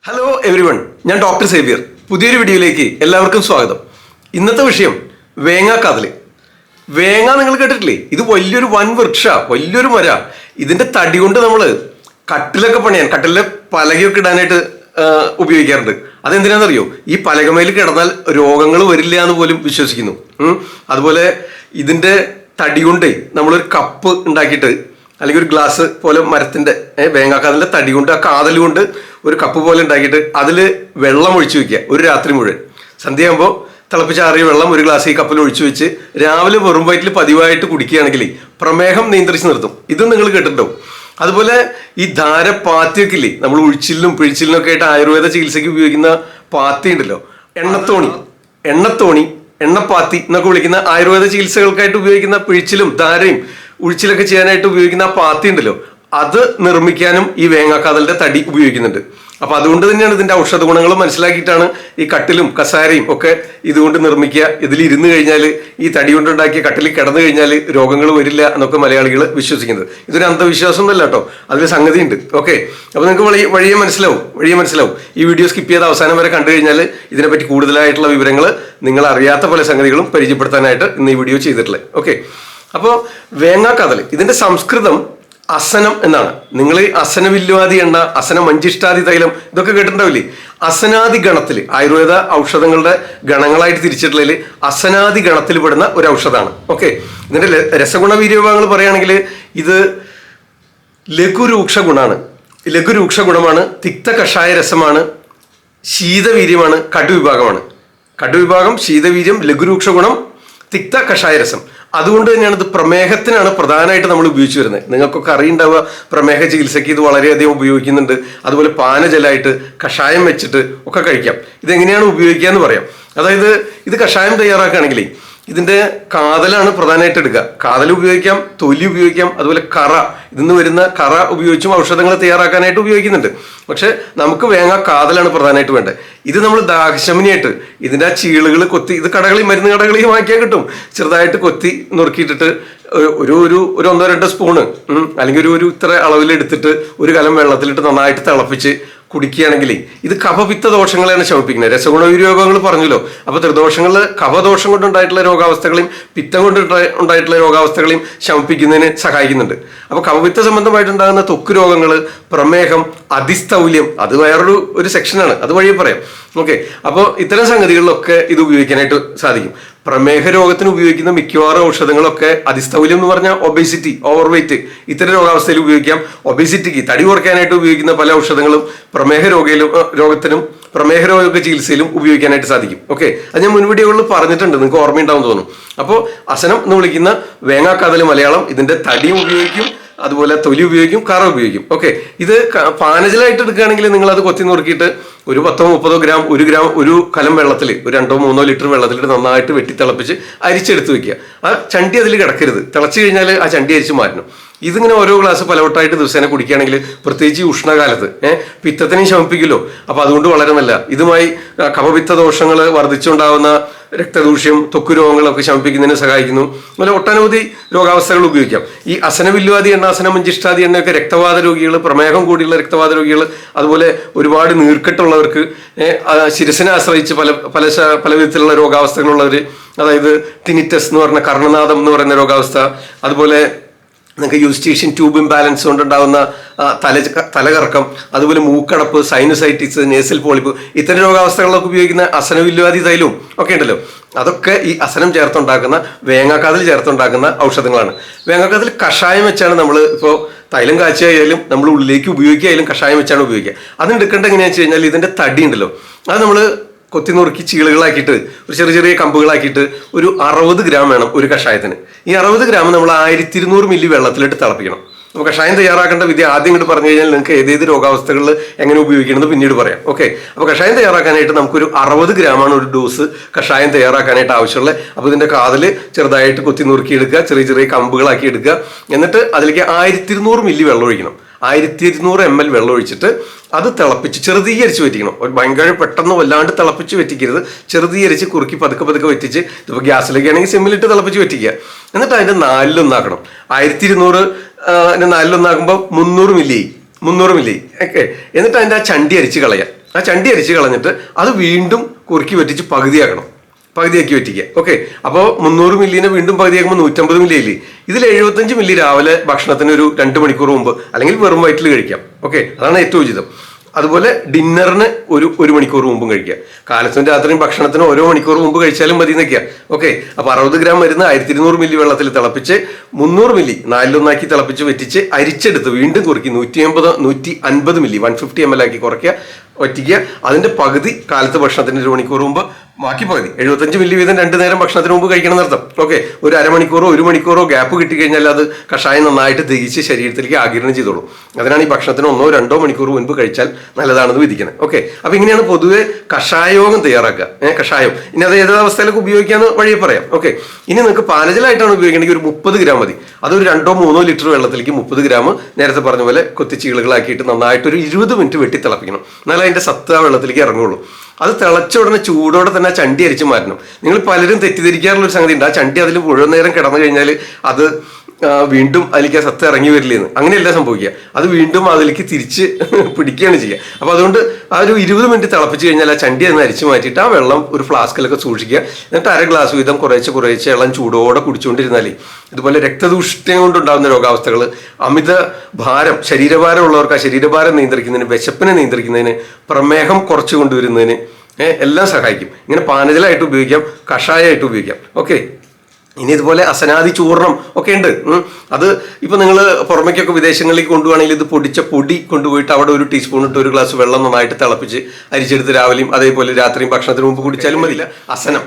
Hello everyone, ഞാൻ doctor Xavier. പുതിയൊരു വീഡിയോയിലേക്ക് എല്ലാവർക്കും സ്വാഗതം. ഇന്നത്തെ വിഷയം വേങ്ങാക്കാതല്. വേങ്ങ നിങ്ങൾ കേട്ടിട്ടില്ലേ? ഇത് വലിയൊരു വൻ വൃക്ഷ, വലിയൊരു മര. ഇതിന്റെ തടി കൊണ്ട് നമ്മൾ കട്ടിലൊക്കെ പണിയാൻ, കട്ടിലെ പലകയൊക്കെ ഇടാനായിട്ട് ഉപയോഗിക്കാറുണ്ട്. അതെന്തിനാണെന്നറിയോ? ഈ പലകമേൽ കിടന്നാൽ രോഗങ്ങൾ വരില്ല എന്ന് പോലും വിശ്വസിക്കുന്നു. അതുപോലെ ഇതിന്റെ തടി കൊണ്ട് നമ്മളൊരു കപ്പ് ഉണ്ടാക്കിയിട്ട്, അല്ലെങ്കിൽ ഒരു ഗ്ലാസ് പോലെ മരത്തിന്റെ വേങ്ങാക്കാതലിന്റെ തടി കൊണ്ട്, ആ കാതൽ കൊണ്ട് ഒരു കപ്പ് പോലെ ഉണ്ടാക്കിയിട്ട് അതിൽ വെള്ളം ഒഴിച്ചു വെക്കുക ഒരു രാത്രി മുഴുവൻ. സന്ധ്യയാകുമ്പോൾ തിളപ്പിച്ചാറിയ വെള്ളം ഒരു ഗ്ലാസ് ഈ കപ്പിൽ ഒഴിച്ചു വെച്ച് രാവിലെ വെറും വയറ്റിൽ പതിവായിട്ട് കുടിക്കുകയാണെങ്കിൽ പ്രമേഹം നിയന്ത്രിച്ച് നിർത്തും. ഇതും നിങ്ങൾ കേട്ടിട്ടുണ്ടാവും. അതുപോലെ ഈ ധാര പാത്തിയൊക്കെ ഇല്ലേ, നമ്മൾ ഉഴിച്ചിലിനും പിഴിച്ചിലിനും ഒക്കെ ആയിട്ട് ആയുർവേദ ചികിത്സയ്ക്ക് ഉപയോഗിക്കുന്ന പാത്തി ഉണ്ടല്ലോ, എണ്ണത്തോണി, എണ്ണപ്പാത്തി എന്നൊക്കെ വിളിക്കുന്ന ആയുർവേദ ചികിത്സകൾക്കായിട്ട് ഉപയോഗിക്കുന്ന പിഴിച്ചിലും ധാരയും ഉഴിച്ചിലൊക്കെ ചെയ്യാനായിട്ട് ഉപയോഗിക്കുന്ന ആ പാത്തി ഉണ്ടല്ലോ, അത് നിർമ്മിക്കാനും ഈ വേങ്ങാക്കാതലിന്റെ തടി ഉപയോഗിക്കുന്നുണ്ട്. അപ്പൊ അതുകൊണ്ട് തന്നെയാണ് ഇതിന്റെ ഔഷധ ഗുണങ്ങൾ മനസ്സിലാക്കിയിട്ടാണ് ഈ കട്ടിലും കസാരയും ഒക്കെ ഇതുകൊണ്ട് നിർമ്മിക്കുക. ഇതിൽ ഇരുന്ന് കഴിഞ്ഞാൽ, ഈ തടി കൊണ്ടുണ്ടാക്കിയ കട്ടിലിൽ കിടന്നു കഴിഞ്ഞാൽ രോഗങ്ങൾ വരില്ല എന്നൊക്കെ മലയാളികൾ വിശ്വസിക്കുന്നത്. ഇതൊരു അന്ധവിശ്വാസം ഒന്നുമല്ല കേട്ടോ, അതിൽ സംഗതിയുണ്ട്. ഓക്കെ, അപ്പൊ നിങ്ങൾക്ക് വഴിയെ മനസ്സിലാവും. ഈ വീഡിയോ സ്കിപ്പ് ചെയ്ത് അവസാനം വരെ കണ്ടു കഴിഞ്ഞാൽ ഇതിനെപ്പറ്റി കൂടുതലായിട്ടുള്ള വിവരങ്ങൾ, നിങ്ങൾ അറിയാത്ത പല സംഗതികളും പരിചയപ്പെടുത്താനായിട്ട് ഇന്ന് ഈ വീഡിയോ ചെയ്തിട്ടുള്ളത്. ഓക്കെ, അപ്പോൾ വേങ്ങാക്കാതൽ, ഇതിന്റെ സംസ്കൃതം അസനം എന്നാണ്. നിങ്ങൾ ഈ അസനവില്വാദി എണ്ണ, അസന മഞ്ചിഷ്ടാദി തൈലം ഇതൊക്കെ കേട്ടിട്ടുണ്ടാവില്ലേ? അസനാദി ഗണത്തിൽ, ആയുർവേദ ഔഷധങ്ങളുടെ ഗണങ്ങളായിട്ട് തിരിച്ചിട്ടുള്ളതിൽ അസനാദി ഗണത്തിൽ പെടുന്ന ഒരു ഔഷധമാണ്. ഓക്കെ, ഇതിന്റെ രസഗുണ വീര്യഭാഗങ്ങൾ പറയുകയാണെങ്കിൽ ഇത് ലഘുരൂക്ഷ ഗുണമാണ്, തിക്ത കഷായ രസമാണ്, ശീതവീര്യമാണ്, കടുവിഭാഗമാണ്. കടുവിഭാഗം, ശീതവീര്യം, ലഘുരൂക്ഷ ഗുണം, തിക്ത കഷായ രസം. അതുകൊണ്ട് തന്നെയാണ് ഇത് പ്രമേഹത്തിനാണ് പ്രധാനമായിട്ട് നമ്മൾ ഉപയോഗിച്ചു വരുന്നത്. നിങ്ങൾക്കൊക്കെ അറിയുണ്ടാവുക, പ്രമേഹ ചികിത്സയ്ക്ക് ഇത് വളരെയധികം ഉപയോഗിക്കുന്നുണ്ട്. അതുപോലെ പാനജലമായിട്ട് കഷായം വെച്ചിട്ട് ഒക്കെ കഴിക്കാം. ഇതെങ്ങനെയാണ് ഉപയോഗിക്കുക എന്ന് പറയാം. അതായത് ഇത് കഷായം തയ്യാറാക്കുകയാണെങ്കിൽ ഇതിന്റെ കാതലാണ് പ്രധാനമായിട്ട് എടുക്കുക. കാതൽ ഉപയോഗിക്കാം, തൊലി ഉപയോഗിക്കാം, അതുപോലെ കറ, ഇതിന്ന് വരുന്ന കറ ഉപയോഗിച്ചും ഔഷധങ്ങൾ തയ്യാറാക്കാനായിട്ട് ഉപയോഗിക്കുന്നുണ്ട്. പക്ഷെ നമുക്ക് കാതലാണ് പ്രധാനമായിട്ട് വേണ്ടത്. ഇത് നമ്മൾ ദാഹശമനിയായിട്ട് ഇതിന്റെ ആ ചീളുകൾ കൊത്തി, ഇത് മരുന്ന് കടകളിൽ വാങ്ങിക്കാൻ കിട്ടും, ചെറുതായിട്ട് കൊത്തി നുറുക്കിയിട്ടിട്ട് ഒരു 1-2 സ്പൂണ് അല്ലെങ്കിൽ ഒരു ഇത്ര അളവിലെടുത്തിട്ട് ഒരു കലം വെള്ളത്തിലിട്ട് നന്നായിട്ട് തിളപ്പിച്ച് കുടിക്കുകയാണെങ്കിൽ ഇത് കഫപിത്ത ദോഷങ്ങളെയാണ് ശമിപ്പിക്കുന്നത്. രസഗുണവിരോഗങ്ങൾ പറഞ്ഞല്ലോ. അപ്പൊ ത്രിദോഷങ്ങളിൽ കഫദോഷം കൊണ്ടുണ്ടായിട്ടുള്ള രോഗാവസ്ഥകളെയും പിത്തം കൊണ്ട് ഉണ്ടായിട്ടുള്ള രോഗാവസ്ഥകളെയും ശമിപ്പിക്കുന്നതിന് സഹായിക്കുന്നുണ്ട്. അപ്പൊ കഫപിത്ത സംബന്ധമായിട്ടുണ്ടാകുന്ന ത്വക്ക് രോഗങ്ങൾ, പ്രമേഹം, അതിസ്ഥൗല്യം, അത് വേറൊരു സെക്ഷനാണ്, അത് വഴിയെ പറയാം. ഓക്കെ, അപ്പോൾ ഇത്തരം സംഗതികളിലൊക്കെ ഇത് ഉപയോഗിക്കാനായിട്ട് സാധിക്കും. പ്രമേഹ രോഗത്തിന് ഉപയോഗിക്കുന്ന മിക്കവാറും ഔഷധങ്ങളൊക്കെ, അതിസ്ഥൗല്യം എന്ന് പറഞ്ഞാൽ ഒബേസിറ്റി, ഓവർവെയിറ്റ്, ഇത്തരം രോഗാവസ്ഥയിൽ ഉപയോഗിക്കാം. ഒബേസിറ്റിക്ക്, തടി കുറയ്ക്കാനായിട്ട് ഉപയോഗിക്കുന്ന പല ഔഷധങ്ങളും രോഗത്തിനും പ്രമേഹ രോഗ ചികിത്സയിലും ഉപയോഗിക്കാനായിട്ട് സാധിക്കും. ഓക്കെ, അത് ഞാൻ മുൻ വീഡിയോകളിൽ പറഞ്ഞിട്ടുണ്ട്, നിങ്ങൾക്ക് ഓർമ്മയുണ്ടാവും തോന്നുന്നു. അപ്പോൾ അസനം എന്ന് വിളിക്കുന്ന വേങ്ങാക്കാതൽ മലയാളം, ഇതിന്റെ തടിയും ഉപയോഗിക്കും, അതുപോലെ തൊലി ഉപയോഗിക്കും, കറ ഉപയോഗിക്കും. ഓക്കെ, ഇത് പാനജലമായിട്ട് എടുക്കുകയാണെങ്കിൽ നിങ്ങൾ അത് കൊത്തി നുറുക്കിയിട്ട് ഒരു 10-30 ഗ്രാം, 1 ഗ്രാം ഒരു കലം വെള്ളത്തിൽ, ഒരു 2-3 ലിറ്റർ വെള്ളത്തിലിട്ട് നന്നായിട്ട് വെട്ടി തിളപ്പിച്ച് അരിച്ചെടുത്ത് വെക്കുക. ആ ചണ്ടി അതിൽ കിടക്കരുത്, തിളച്ച് കഴിഞ്ഞാൽ ആ ചണ്ടി അരിച്ച് മാറ്റണം. ഇതിങ്ങനെ ഓരോ ഗ്ലാസ് പലവട്ടായിട്ട് ദിവസേന കുടിക്കുകയാണെങ്കിൽ, പ്രത്യേകിച്ച് ഈ ഉഷ്ണകാലത്ത് പിത്തത്തിനെയും ശമിപ്പിക്കുമല്ലോ. അപ്പൊ അതുകൊണ്ട് വളരെ നല്ല. ഇതുമായി കഫപിത്ത ദോഷങ്ങൾ വർദ്ധിച്ചുണ്ടാവുന്ന രക്തദൂഷ്യം, ത്വക്ക് രോഗങ്ങളൊക്കെ ശമിപ്പിക്കുന്നതിന് സഹായിക്കുന്നു. അതുപോലെ ഒട്ടനവധി രോഗാവസ്ഥകൾ ഉപയോഗിക്കാം. ഈ അസനവില്വാദി എണ്ണ, അസന മഞ്ചിഷ്ടാദി എണ്ണയൊക്കെ രക്തവാത രോഗികൾ, പ്രമേഹം കൂടിയുള്ള രക്തവാത രോഗികൾ, അതുപോലെ ഒരുപാട് നീർക്കെട്ടുള്ളവർക്ക്, ശിരസിനെ ആശ്രയിച്ച് പല വിധത്തിലുള്ള രോഗാവസ്ഥകളുള്ളവർ, അതായത് ടിനിറ്റസ് എന്ന് പറഞ്ഞ കർണനാദം എന്ന് പറയുന്ന രോഗാവസ്ഥ, അതുപോലെ നിങ്ങൾക്ക് യൂസ്റ്റേഷ്യൻ ട്യൂബ് ഇംബാലൻസ് കൊണ്ടുണ്ടാകുന്ന തലകറക്കം, അതുപോലെ മൂക്കടപ്പ്, സൈനസൈറ്റിസ്, നേസൽ പോളിപ്പ്, ഇത്തരം രോഗാവസ്ഥകളിലൊക്കെ ഉപയോഗിക്കുന്ന അസനവില്വാദി തൈലവും ഒക്കെ ഉണ്ടല്ലോ, അതൊക്കെ ഈ അസനം ചേർത്തുണ്ടാക്കുന്ന, വേങ്ങാക്കാതിൽ ചേർത്തുണ്ടാക്കുന്ന ഔഷധങ്ങളാണ്. വേങ്ങാക്കാതിൽ കഷായം വെച്ചാണ് നമ്മൾ ഇപ്പോൾ തൈലം കാച്ചിയായാലും നമ്മൾ ഉള്ളിലേക്ക് ഉപയോഗിക്കുകയായാലും കഷായം വെച്ചാണ് ഉപയോഗിക്കുക. അതിനെടുക്കേണ്ട എങ്ങനെയാണെന്ന് വെച്ച് കഴിഞ്ഞാൽ ഇതിന്റെ തടി ഉണ്ടല്ലോ, അത് നമ്മൾ കൊത്തി നുറുക്കി ചീളുകളാക്കിയിട്ട്, ഒരു ചെറിയ കമ്പുകളാക്കിയിട്ട് ഒരു 60 ഗ്രാം വേണം ഒരു കഷായത്തിന്. ഈ 60 ഗ്രാം നമ്മൾ 1200 മില്ലി വെള്ളത്തിലിട്ട് തിളപ്പിക്കണം. നമുക്ക് കഷായം തയ്യാറാക്കേണ്ട വിധി ആദ്യം ഇങ്ങോട്ട് പറഞ്ഞു കഴിഞ്ഞാൽ നിങ്ങൾക്ക് ഏതേത് രോഗാവസ്ഥകളിൽ എങ്ങനെ ഉപയോഗിക്കണമെന്ന് പിന്നീട് പറയാം. ഓക്കെ, അപ്പോൾ കഷായം തയ്യാറാക്കാനായിട്ട് നമുക്കൊരു 60 ഗ്രാമാണ് ഒരു ഡോസ് കഷായം തയ്യാറാക്കാനായിട്ട് ആവശ്യമുള്ളത്. അപ്പോൾ ഇതിന്റെ കാതിൽ ചെറുതായിട്ട് കൊത്തി നുറുക്കി എടുക്കുക, ചെറിയ കമ്പുകളാക്കി എടുക്കുക. എന്നിട്ട് അതിലേക്ക് 1200 മില്ലി വെള്ളം ഒഴിക്കണം. 1200 ml വെള്ളം ഒഴിച്ചിട്ട് അത് തിളപ്പിച്ച് ചെറുതീകരിച്ച് വെറ്റിക്കണം. ഭയങ്കര പെട്ടെന്ന് വല്ലാണ്ട് തിളപ്പിച്ച് വെറ്റിക്കരുത്, ചെറുതീകരിച്ച് കുറുക്കി പതുക്കെ വെറ്റിച്ച്, ഇതിപ്പോൾ ഗ്യാസിലേക്ക് ആണെങ്കിൽ സിമ്മിലിട്ട് തിളപ്പിച്ച് വെറ്റിക്കുക. എന്നിട്ട് അതിന്റെ 4 1/4 1200 4 1/4 300 മില്ലി 300 മില്ലി. ഓക്കെ, എന്നിട്ട് അതിൻ്റെ ആ ചണ്ടി അരിച്ച് കളയാം. ആ ചണ്ടി അരിച്ച് കളഞ്ഞിട്ട് അത് വീണ്ടും കുറുക്കി വറ്റിച്ച് പകുതിയാക്കി വറ്റിക്കുക. ഓക്കെ, അപ്പോൾ 300 മില്ലിനെ വീണ്ടും പകുതിയാക്കുമ്പോൾ 150 മില്ലി ഇല്ലേ. ഇതിൽ 75 മില്ലി രാവിലെ ഭക്ഷണത്തിന് ഒരു 2 മണിക്കൂർ മുമ്പ് അല്ലെങ്കിൽ വെറും വയറ്റിൽ കഴിക്കാം. ഓക്കെ, അതാണ് ഏറ്റവും ഉചിതം. അതുപോലെ ഡിന്നറിന് ഒരു മണിക്കൂർ മുമ്പും കഴിക്കുക. കാലത്തും രാത്രിയും ഭക്ഷണത്തിന് ഓരോ മണിക്കൂർ മുമ്പ് കഴിച്ചാലും മതി എന്നൊക്കെയാ. ഓക്കെ, അപ്പോൾ 60 ഗ്രാം മരുന്ന് 1200 മില്ലി വെള്ളത്തിൽ തിളപ്പിച്ച് 300 മില്ലി 4:1 തിളപ്പിച്ച് വെറ്റിച്ച് അരിച്ചെടുത്ത് വീണ്ടും കുറുക്കി 150 മില്ലി 150 ml ആക്കി കുറയ്ക്കുക, വറ്റിക്കുക. അതിന്റെ പകുതി കാലത്ത് ഭക്ഷണത്തിന് 1 മണിക്കൂർ മുമ്പ്, ബാക്കി പകുതി 75 മില്ലി വീതം 2 നേരം ഭക്ഷണത്തിന് മുമ്പ് കഴിക്കണം എന്നർത്ഥം. ഓക്കെ, ഒരു അരമണിക്കൂറോ 1 മണിക്കൂറോ ഗ്യാപ്പ് കിട്ടിക്കഴിഞ്ഞാൽ അത് കഷായം നന്നായിട്ട് ദഹിച്ച് ശരീരത്തിലേക്ക് ആഗിരണം ചെയ്തോളൂ. അതിനാണ് ഈ ഭക്ഷണത്തിന് 1-2 മണിക്കൂർ മുൻപ് കഴിച്ചാൽ നല്ലതാണെന്ന് വിധിക്കുന്നത്. ഓക്കെ, അപ്പൊ ഇങ്ങനെയാണ് പൊതുവെ കഷായോഗം തയ്യാറാക്കുക. കഷായം ഇനി അത് ഏത് അവസ്ഥയിലൊക്കെ ഉപയോഗിക്കാന്ന് വഴിയെ പറയാം. ഓക്കെ, ഇനി നിങ്ങൾക്ക് പാനജലമായിട്ടാണ് ഉപയോഗിക്കണമെങ്കിൽ ഒരു 30 ഗ്രാം മതി. അതൊരു 2-3 ലിറ്റർ വെള്ളത്തിലേക്ക് 30 ഗ്രാം നേരത്തെ പറഞ്ഞ പോലെ കൊത്തിച്ചീളുകളാക്കിയിട്ട് നന്നായിട്ട് ഒരു 20 മിനിറ്റ് വെട്ടി തിളപ്പിക്കണം. എന്നാലും അതിന്റെ സത്ത് ആ വെള്ളത്തിലേക്ക് ഇറങ്ങുള്ളൂ. അത് തിളച്ച ഉടനെ ചൂടോടെ തന്നെ ആ ചണ്ടി അരിച്ച് മാറ്റണം. നിങ്ങൾ പലരും തെറ്റിദ്ധരിക്കാറുള്ള ഒരു സംഗതി ഉണ്ട്, ആ ചണ്ടി അതിൽ മുഴുവൻ നേരം കിടന്നു കഴിഞ്ഞാൽ അത് വീണ്ടും അതിലേക്ക് ആ സത്ത് ഇറങ്ങി വരില്ലെന്ന്. അങ്ങനെയല്ല സംഭവിക്കുക, അത് വീണ്ടും അതിലേക്ക് തിരിച്ച് പിടിക്കുകയാണ് ചെയ്യുക. അപ്പോൾ അതുകൊണ്ട് ആ ഒരു 20 മിനിറ്റ് തിളപ്പിച്ച് കഴിഞ്ഞാൽ ആ ചണ്ടി അതിന് അരിച്ച് മാറ്റിയിട്ട് ആ വെള്ളം ഒരു ഫ്ലാസ്കിലൊക്കെ സൂക്ഷിക്കുക. എന്നിട്ട് 1/2 ഗ്ലാസ് വീതം കുറേശ്ശെ വെള്ളം ചൂടോടെ കുടിച്ചുകൊണ്ടിരുന്നാലേ ഇതുപോലെ രക്തദൂഷ്ട്യം കൊണ്ടുണ്ടാകുന്ന രോഗാവസ്ഥകൾ, അമിത ഭാരം, ശരീരഭാരം ഉള്ളവർക്ക് ആ ശരീരഭാരം നിയന്ത്രിക്കുന്നതിന്, വിശപ്പിനെ നിയന്ത്രിക്കുന്നതിന്, പ്രമേഹം കുറച്ച് കൊണ്ടുവരുന്നതിന് എല്ലാം സഹായിക്കും. ഇങ്ങനെ പാനജലമായിട്ട് ഉപയോഗിക്കാം, കഷായമായിട്ട് ഉപയോഗിക്കാം. ഓക്കെ, ഇനി ഇതുപോലെ അസനാദി ചൂർണം ഒക്കെ ഉണ്ട്. അത് ഇപ്പൊ നിങ്ങൾ പുറമേക്കൊക്കെ വിദേശങ്ങളിലേക്ക് കൊണ്ടുപോകണമെങ്കിൽ ഇത് പൊടിച്ച പൊടി കൊണ്ടുപോയിട്ട് അവിടെ 1 ടീസ്പൂൺ ഇട്ട് 1 ഗ്ലാസ് വെള്ളം നന്നായിട്ട് തിളപ്പിച്ച് അരിച്ചെടുത്ത് രാവിലെയും അതേപോലെ രാത്രിയും ഭക്ഷണത്തിന് മുമ്പ് കുടിച്ചാലും മതിയില്ല. അസനം,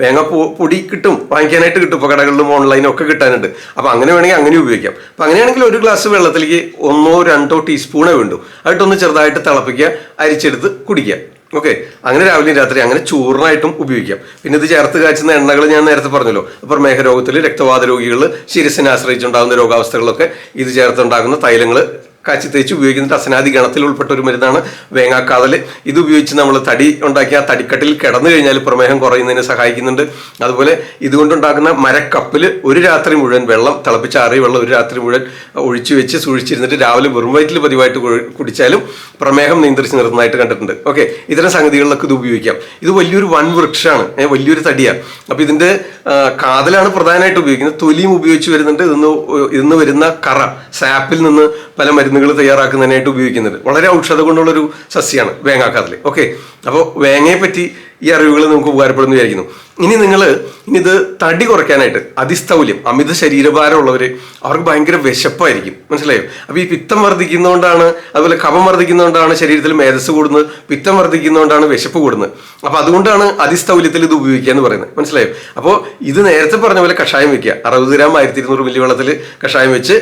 വേങ്ങ പൊടി കിട്ടും, വാങ്ങിക്കാനായിട്ട് കിട്ടും. ഇപ്പൊ കടകളിലും ഓൺലൈനും ഒക്കെ കിട്ടാനുണ്ട്. അപ്പൊ അങ്ങനെ വേണമെങ്കിൽ അങ്ങനെ ഉപയോഗിക്കാം. അപ്പൊ അങ്ങനെയാണെങ്കിൽ 1 ഗ്ലാസ് വെള്ളത്തിലേക്ക് 1-2 ടീസ്പൂണേ വേണ്ടു. അതിട്ടൊന്ന് ചെറുതായിട്ട് തിളപ്പിക്കുക, അരിച്ചെടുത്ത് കുടിക്കുക. ഓക്കെ, അങ്ങനെ രാവിലെയും രാത്രി അങ്ങനെ ചൂർണമായിട്ടും ഉപയോഗിക്കാം. പിന്നെ ഇത് ചേർത്ത് കാച്ചുന്ന എണ്ണകൾ ഞാൻ നേരത്തെ പറഞ്ഞല്ലോ. പ്രമേഹ രോഗത്തിൽ, രക്തവാത രോഗികൾ, ശിരസിനെ ആശ്രയിച്ചുണ്ടാകുന്ന രോഗാവസ്ഥകളിലൊക്കെ ഇത് ചേർത്തുണ്ടാകുന്ന തൈലങ്ങൾ കാച്ചി തേച്ച് ഉപയോഗിക്കുന്ന അസനാദി ഗണത്തിൽ ഉൾപ്പെട്ട ഒരു മരുന്നാണ് വേങ്ങാക്കാതൽ. ഇത് ഉപയോഗിച്ച് നമ്മൾ തടി ഉണ്ടാക്കിയ ആ തടിക്കട്ടിൽ കിടന്നു കഴിഞ്ഞാൽ പ്രമേഹം കുറയുന്നതിന് സഹായിക്കുന്നുണ്ട്. അതുപോലെ ഇതുകൊണ്ടുണ്ടാക്കുന്ന മരക്കപ്പിൽ ഒരു രാത്രി മുഴുവൻ വെള്ളം തിളപ്പിച്ചാറിയ വെള്ളം ഒരു രാത്രി മുഴുവൻ ഒഴിച്ചു വെച്ച് സൂക്ഷിച്ചിരുന്നിട്ട് രാവിലെ വെറും വയറ്റിൽ പതിവായിട്ട് കുടിച്ചാലും പ്രമേഹം നിയന്ത്രിച്ച് നിർത്തുന്നതായിട്ട് കണ്ടിട്ടുണ്ട്. ഓക്കെ, ഇത്തരം സംഗതികളിലൊക്കെ ഇത് ഉപയോഗിക്കാം. ഇത് വലിയൊരു വൻവൃക്ഷമാണ്, വലിയൊരു തടിയാണ്. അപ്പൊ ഇതിന്റെ കാതലാണ് പ്രധാനമായിട്ട് ഉപയോഗിക്കുന്നത്. തൊലിയും ഉപയോഗിച്ച് വരുന്നുണ്ട്. ഇന്ന് വരുന്ന കറ, സാപ്പിൽ നിന്ന് പല മരുന്നുകൾ തയ്യാറാക്കുന്നതിനായിട്ട് ഉപയോഗിക്കുന്നുണ്ട്. വളരെ ഔഷധ ഗുണമുള്ളൊരു സസ്യമാണ് വേങ്ങാക്കാതൽ. ഓക്കെ, അപ്പോൾ വേങ്ങയെ പറ്റി ഈ അറിവുകൾ നമുക്ക് ഉപകാരപ്പെടുന്നു വിചാരിക്കുന്നു. ഇനി ഇത് തടി കുറയ്ക്കാനായിട്ട്, അതിസ്ഥൗല്യം, അമിത ശരീരഭാരം ഉള്ളവര്, അവർക്ക് ഭയങ്കര വിശപ്പായിരിക്കും, മനസ്സിലായോ? അപ്പൊ ഈ പിത്തം വർദ്ധിക്കുന്നതുകൊണ്ടാണ്, അതുപോലെ കഫം വർദ്ധിക്കുന്നതുകൊണ്ടാണ് ശരീരത്തിൽ മേധസ് കൂടുന്നത്, പിത്തം വർദ്ധിക്കുന്നതുകൊണ്ടാണ് വിശപ്പ് കൂടുന്നത്. അപ്പൊ അതുകൊണ്ടാണ് അതിസ്ഥൗല്യത്തിൽ ഇത് ഉപയോഗിക്കുക എന്ന് പറയുന്നത്, മനസ്സിലായോ? അപ്പോൾ ഇത് നേരത്തെ പറഞ്ഞ പോലെ കഷായം വെക്കുക. 60 ഗ്രാം 1200 മില്ലി വെള്ളത്തിൽ കഷായം വെച്ച്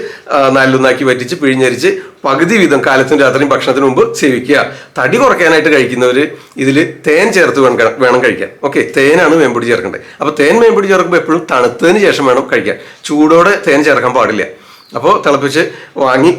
4:1 വറ്റിച്ച് പിഴിഞ്ഞരിച്ച് പകുതി വീതം കാലത്തും രാത്രിയും ഭക്ഷണത്തിന് മുമ്പ് സേവിക്കുക. തടി കുറയ്ക്കാനായിട്ട് കഴിക്കുന്നവർ ഇതിൽ തേൻ ചേർത്ത് വേണം കഴിക്കാൻ. ഓക്കെ, തേനാണ് മേമ്പൊടി ചേർക്കേണ്ടത്. അപ്പൊ തേൻ മേമ്പൊടി ചേർക്കുമ്പോൾ എപ്പോഴും തണുത്തതിന് ശേഷം വേണം കഴിക്കാൻ. ചൂടോടെ തേൻ ചേർക്കാൻ പാടില്ല. അപ്പോൾ തിളപ്പിച്ച് വാങ്ങി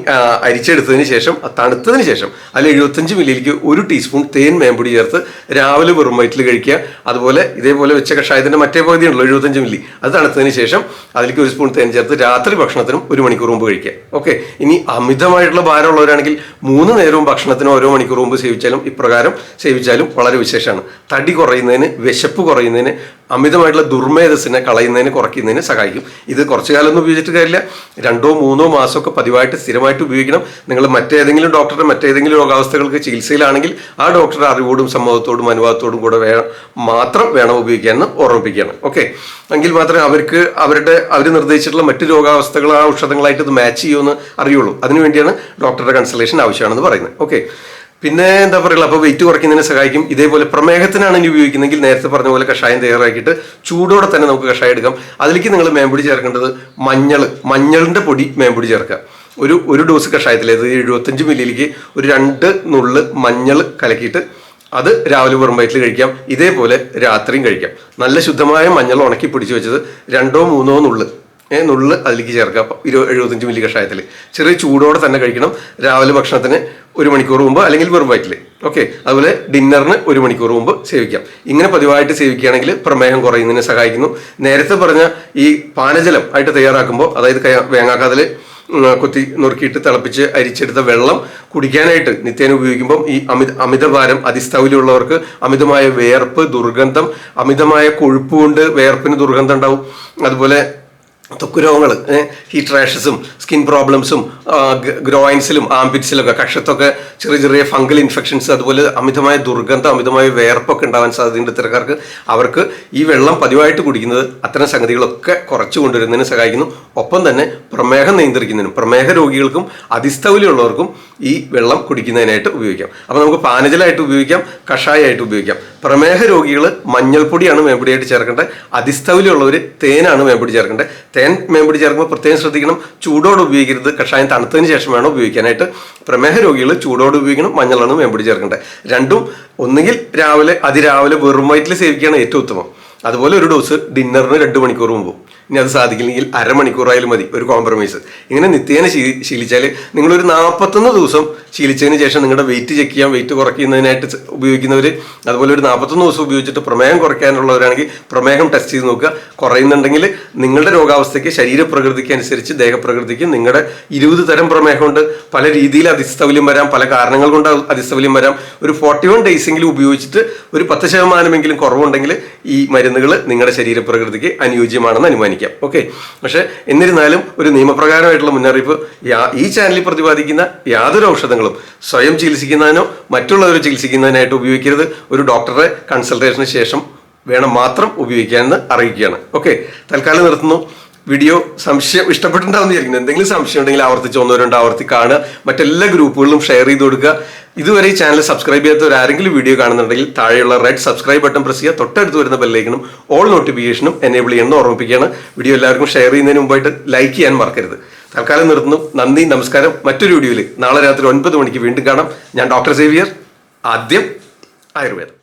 അരിച്ചെടുത്തതിന് ശേഷം, തണുത്തതിന് ശേഷം അതിൽ 75 മില്ലിയിലേക്ക് 1 ടീസ്പൂൺ തേൻ മേമ്പൊടി ചേർത്ത് രാവിലെ വെറും വയറ്റിൽ കഴിക്കുക. അതുപോലെ ഇതേപോലെ വെച്ച കഷായത്തിന്റെ മറ്റേ പകുതി ഉണ്ടല്ലോ 75 മില്ലി, അത് തണുത്തതിന് ശേഷം അതിലേക്ക് 1 സ്പൂൺ തേൻ ചേർത്ത് രാത്രി ഭക്ഷണത്തിനും 1 മണിക്കൂർ മുമ്പ് കഴിക്കുക. ഓക്കെ, ഇനി അമിതമായിട്ടുള്ള ഭാരമുള്ളവരാണെങ്കിൽ 3 നേരവും ഭക്ഷണത്തിന് ഓരോ മണിക്കൂർ മുമ്പ് സേവിച്ചാലും ഇപ്രകാരം സേവിച്ചാലും വളരെ വിശേഷമാണ്. തടി കുറയുന്നതിന്, വിശപ്പ് കുറയുന്നതിന്, അമിതമായിട്ടുള്ള ദുർമേധസ്സിനെ കളയുന്നതിന്, കുറയ്ക്കുന്നതിന് സഹായിക്കും. ഇത് കുറച്ചു കാലമൊന്നും ഉപയോഗിച്ചിട്ട് കാര്യമില്ല, 2-3 മാസമൊക്കെ പതിവായിട്ട് സ്ഥിരമായിട്ട് ഉപയോഗിക്കണം. നിങ്ങൾ മറ്റേതെങ്കിലും ഡോക്ടറുടെ മറ്റേതെങ്കിലും രോഗാവസ്ഥകൾക്ക് ചികിത്സയിലാണെങ്കിൽ ആ ഡോക്ടറുടെ അറിവോടും സമ്മതത്തോടും അനുവാദത്തോടും കൂടെ മാത്രം വേണം ഉപയോഗിക്കാമെന്ന് ഓർമ്മിപ്പിക്കുകയാണ്. ഓക്കെ, എങ്കിൽ മാത്രമേ അവർ നിർദ്ദേശിച്ചിട്ടുള്ള മറ്റു രോഗാവസ്ഥകൾ ആ ഔഷധങ്ങളായിട്ട് ഇത് മാച്ച് ചെയ്യുമെന്ന് അറിയുള്ളൂ. അതിനുവേണ്ടിയാണ് ഡോക്ടറുടെ കൺസൾട്ടേഷൻ ആവശ്യമാണെന്ന് പറയുന്നത്. ഓക്കെ, പിന്നെ എന്താ പറയുക, അപ്പോൾ വെയിറ്റ് കുറയ്ക്കുന്നതിന് സഹായിക്കും. ഇതേപോലെ പ്രമേഹത്തിനാണ് ഇനി ഉപയോഗിക്കുന്നതെങ്കിൽ നേരത്തെ പറഞ്ഞ പോലെ കഷായം തയ്യാറാക്കിയിട്ട് ചൂടോടെ തന്നെ നമുക്ക് കഷായം എടുക്കാം. അതിലേക്ക് നിങ്ങൾ മേമ്പൊടി ചേർക്കേണ്ടത് മഞ്ഞളിന്റെ പൊടി മേമ്പൊടി ചേർക്കുക. ഒരു ഡോസ് കഷായത്തിൽ, അത് 75 മില്ലിയിലേക്ക് 2 നുള്ള് മഞ്ഞൾ കലക്കിയിട്ട് അത് രാവിലെ വെറും വയറ്റിൽ കഴിക്കാം. ഇതേപോലെ രാത്രിയും കഴിക്കാം. നല്ല ശുദ്ധമായ മഞ്ഞൾ ഉണക്കി പിടിച്ചു വെച്ചത് 2-3 നുള്ള് അതിലേക്ക് ചേർക്കുക. 75 മില്ലി കഷായത്തിൽ ചെറിയ ചൂടോടെ തന്നെ കഴിക്കണം. രാവിലെ ഭക്ഷണത്തിന് 1 മണിക്കൂർ മുമ്പ് അല്ലെങ്കിൽ വെറും വയറ്റിൽ. ഓക്കെ, അതുപോലെ ഡിന്നറിന് 1 മണിക്കൂർ മുമ്പ് സേവിക്കാം. ഇങ്ങനെ പതിവായിട്ട് സേവിക്കുകയാണെങ്കിൽ പ്രമേഹം കുറയുന്നതിന് സഹായിക്കുന്നു. നേരത്തെ പറഞ്ഞ ഈ പാനജലം ആയിട്ട് തയ്യാറാക്കുമ്പോൾ, അതായത് വേങ്ങാക്കാതൽ കുത്തി നുറുക്കിയിട്ട് തിളപ്പിച്ച് അരിച്ചെടുത്ത വെള്ളം കുടിക്കാനായിട്ട് നിത്യേന ഉപയോഗിക്കുമ്പം ഈ അമിതഭാരം, അതിസ്ഥൗല്യമുള്ളവർക്ക് അമിതമായ വേർപ്പ്, ദുർഗന്ധം, അമിതമായ കൊഴുപ്പ് കൊണ്ട് വേർപ്പിന് ദുർഗന്ധം ഉണ്ടാവും. അതുപോലെ ത്വക്ക് രോഗങ്ങൾ, ഹീറ്റ് റാഷസും സ്കിൻ പ്രോബ്ലംസും, ഗ്രോയിൻസിലും ആംപിറ്റ്സിലൊക്കെ കക്ഷത്തൊക്കെ ചെറിയ ചെറിയ ഫംഗൽ ഇൻഫെക്ഷൻസ്, അതുപോലെ അമിതമായ ദുർഗന്ധം, അമിതമായ വേർപ്പൊക്കെ ഉണ്ടാവാൻ സാധ്യതയുണ്ട് ഇത്തരക്കാർക്ക്. അവർക്ക് ഈ വെള്ളം പതിവായിട്ട് കുടിക്കുന്നത് അത്തരം സംഗതികളൊക്കെ കുറച്ചു കൊണ്ടുവരുന്നതിന് സഹായിക്കുന്നു. ഒപ്പം തന്നെ പ്രമേഹം നിയന്ത്രിക്കുന്നതിനും പ്രമേഹ രോഗികൾക്കും അതിസ്ഥൗല്യമുള്ളവർക്കും ഈ വെള്ളം കുടിക്കുന്നതിനായിട്ട് ഉപയോഗിക്കാം. അപ്പോൾ നമുക്ക് പാനജലമായിട്ട് ഉപയോഗിക്കാം, കഷായമായിട്ട് ഉപയോഗിക്കാം. പ്രമേഹ രോഗികൾ മഞ്ഞൾപ്പൊടിയാണ് മേമ്പൊടിയായിട്ട് ചേർക്കേണ്ടത്. അതിസ്ഥൗല്യമുള്ളവർ തേനാണ് മേമ്പൊടി ചേർക്കേണ്ടത്. തേൻ മേമ്പൊടി ചേർക്കുമ്പോൾ പ്രത്യേകം ശ്രദ്ധിക്കണം, ചൂടോടെ ഉപയോഗിക്കരുത്. കഷായം തണുത്തതിന് ശേഷം വേണം ഉപയോഗിക്കാനായിട്ട്. പ്രമേഹ രോഗികൾ ചൂടോടെ ഉപയോഗിക്കണം, മഞ്ഞളാണ് മേമ്പൊടി ചേർക്കേണ്ടത്. രണ്ടും ഒന്നുകിൽ അതിരാവിലെ വെറും വയറ്റിൽ സേവിക്കുകയാണ് ഏറ്റവും ഉത്തമം. അതുപോലെ ഒരു ഡോസ് ഡിന്നറിന് 2 മണിക്കൂർ മുമ്പും. ഇനി അത് സാധിക്കില്ലെങ്കിൽ അരമണിക്കൂറായാലും മതി, ഒരു കോംപ്രമൈസ്. ഇങ്ങനെ നിത്യേന ശീലിച്ചാൽ നിങ്ങളൊരു 41 ദിവസം ശീലിച്ചതിന് ശേഷം നിങ്ങളുടെ വെയിറ്റ് ചെക്ക് ചെയ്യാം. വെയിറ്റ് കുറയ്ക്കുന്നതിനായിട്ട് ഉപയോഗിക്കുന്നവർ, അതുപോലെ ഒരു 41 ദിവസം ഉപയോഗിച്ചിട്ട് പ്രമേഹം കുറയ്ക്കാനുള്ളവരാണെങ്കിൽ പ്രമേഹം ടെസ്റ്റ് ചെയ്ത് നോക്കുക. കുറയുന്നുണ്ടെങ്കിൽ നിങ്ങളുടെ രോഗാവസ്ഥയ്ക്ക്, ശരീരപ്രകൃതിക്ക് അനുസരിച്ച്, ദേഹപ്രകൃതിക്ക് നിങ്ങളുടെ 20 തരം പ്രമേഹമുണ്ട്. പല രീതിയിൽ അതിസ്ഥൗല്യം വരാം, പല കാരണങ്ങൾ കൊണ്ട് അതിസ്ഥൗല്യം വരാം. ഒരു 41 ഡേയ്സെങ്കിലും ഉപയോഗിച്ചിട്ട് ഒരു 10% കുറവുണ്ടെങ്കിൽ ഈ മരുന്നുകൾ നിങ്ങളുടെ ശരീരപ്രകൃതിക്ക് അനുയോജ്യമാണെന്ന് അനുമാനിക്കാം. ഓക്കെ. പക്ഷെ എന്നിരുന്നാലും ഒരു നിയമപ്രകാരമായിട്ടുള്ള മുന്നറിയിപ്പ്, ഈ ചാനലിൽ പ്രതിപാദിക്കുന്ന യാതൊരു ഔഷധങ്ങളും സ്വയം ചികിത്സിക്കുന്നതിനോ മറ്റുള്ളവരെ ചികിത്സിക്കുന്നതിനായിട്ട് ഉപയോഗിക്കരുത്. ഒരു ഡോക്ടറെ കൺസൾട്ടേഷന് ശേഷം വേണം മാത്രം ഉപയോഗിക്കാമെന്ന് അറിയിക്കുകയാണ്. ഓക്കെ, തൽക്കാലം നിർത്തുന്നു. വീഡിയോ ഇഷ്ടപ്പെട്ടിട്ടുണ്ടാവുന്ന വിചാരിക്കുന്നു. എന്തെങ്കിലും സംശയം ഉണ്ടെങ്കിൽ ആവർത്തിച്ച് 1-2 ആവർത്തി കാണുക. മറ്റെല്ലാ ഗ്രൂപ്പുകളിലും ഷെയർ ചെയ്ത് കൊടുക്കുക. ഇതുവരെ ഈ ചാനൽ സബ്സ്ക്രൈബ് ചെയ്യാത്തവർ ആരെങ്കിലും വീഡിയോ കാണുന്നുണ്ടെങ്കിൽ താഴെയുള്ള റെഡ് സബ്സ്ക്രൈബ് ബട്ടൺ പ്രസ് ചെയ്യുക. തൊട്ടടുത്ത് വരുന്ന ബെല്ലൈക്കണും ഓൾ നോട്ടിഫിക്കേഷനും എനേബിൾ ചെയ്യണമെന്ന് ഓർമ്മിപ്പിക്കുകയാണ്. വീഡിയോ എല്ലാവർക്കും ഷെയർ ചെയ്യുന്നതിന് മുമ്പായിട്ട് ലൈക്ക് ചെയ്യാൻ മറക്കരുത്. തൽക്കാലം നിർത്തുന്നു. നന്ദി, നമസ്കാരം. മറ്റൊരു വീഡിയോയിൽ നാളെ രാത്രി 9 മണിക്ക് വീണ്ടും കാണാം. ഞാൻ ഡോക്ടർ സേവിയർ. ആദ്യം ആയുർവേദം.